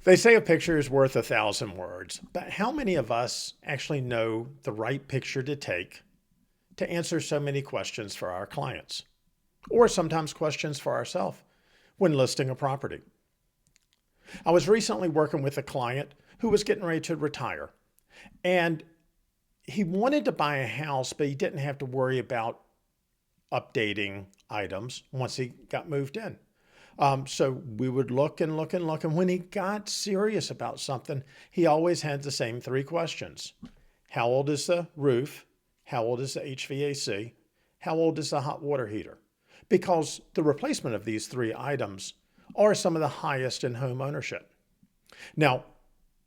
They say a picture is worth 1,000 words, but how many of us actually know the right picture to take to answer so many questions for our clients, or sometimes questions for ourselves when listing a property? I was recently working with a client who was getting ready to retire, and he wanted to buy a house, but he didn't have to worry about updating items once he got moved in. So we would look and look and look. And when he got serious about something, he always had the same three questions. How old is the roof? How old is the HVAC? How old is the hot water heater? Because the replacement of these three items are some of the highest in home ownership. Now,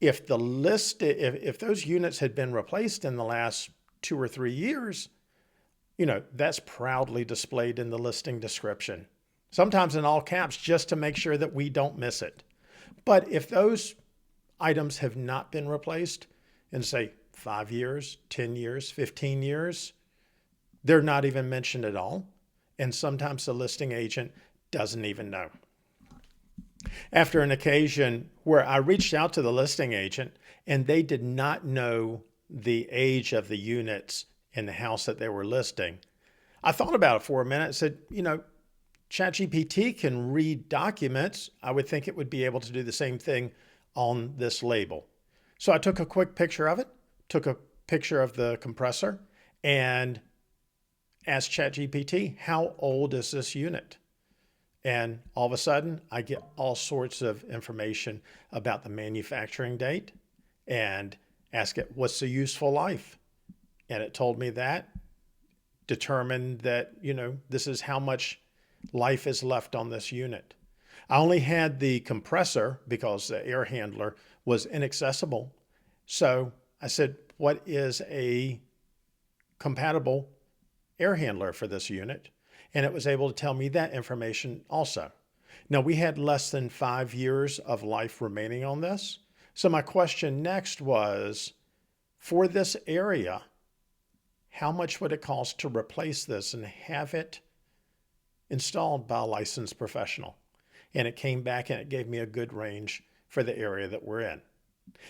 if if those units had been replaced in the last 2 or 3 years, that's proudly displayed in the listing description, sometimes in all caps, just to make sure that we don't miss it. But if those items have not been replaced in, say, 5 years, 10 years, 15 years, they're not even mentioned at all. And sometimes the listing agent doesn't even know. After an occasion where I reached out to the listing agent and they did not know the age of the units in the house that they were listing, I thought about it for a minute and said, ChatGPT can read documents. I would think it would be able to do the same thing on this label. So I took a quick picture of it, took a picture of the compressor, and asked ChatGPT, how old is this unit? And all of a sudden, I get all sorts of information about the manufacturing date and ask it, what's the useful life? And it told me that, determined that, this is how much life is left on this unit. I only had the compressor because the air handler was inaccessible. So I said, what is a compatible air handler for this unit? And it was able to tell me that information also. Now, we had less than 5 years of life remaining on this. So my question next was, for this area, how much would it cost to replace this and have it installed by a licensed professional? And it came back and it gave me a good range for the area that we're in.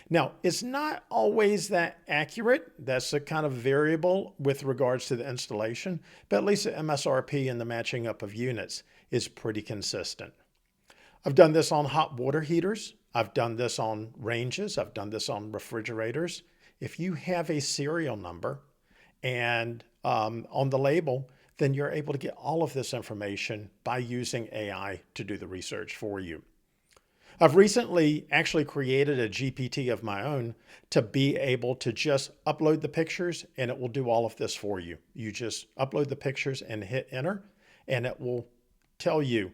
Now, it's not always that accurate. That's a kind of variable with regards to the installation, but at least the MSRP and the matching up of units is pretty consistent. I've done this on hot water heaters. I've done this on ranges. I've done this on refrigerators. If you have a serial number and on the label, then you're able to get all of this information by using AI to do the research for you. I've recently actually created a GPT of my own to be able to just upload the pictures and it will do all of this for you. You just upload the pictures and hit enter, and it will tell you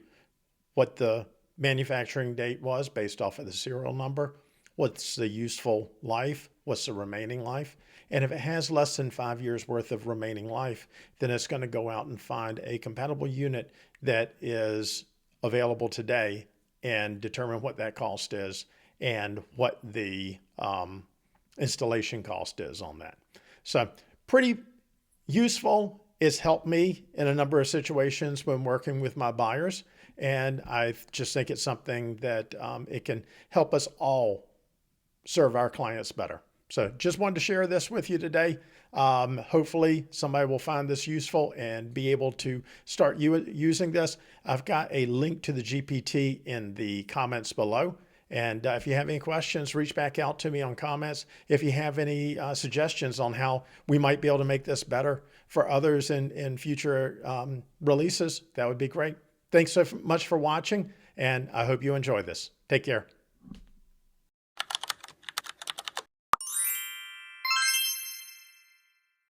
what the manufacturing date was based off of the serial number, what's the useful life, what's the remaining life. And if it has less than 5 years worth of remaining life, then it's going to go out and find a compatible unit that is available today and determine what that cost is and what the installation cost is on that. So pretty useful. It's helped me in a number of situations when working with my buyers. And I just think it's something that it can help us all serve our clients better. So just wanted to share this with you today. Hopefully somebody will find this useful and be able to start using this. I've got a link to the GPT in the comments below. And if you have any questions, reach back out to me on comments. If you have any suggestions on how we might be able to make this better for others in future releases, that would be great. Thanks so much for watching, and I hope you enjoy this. Take care.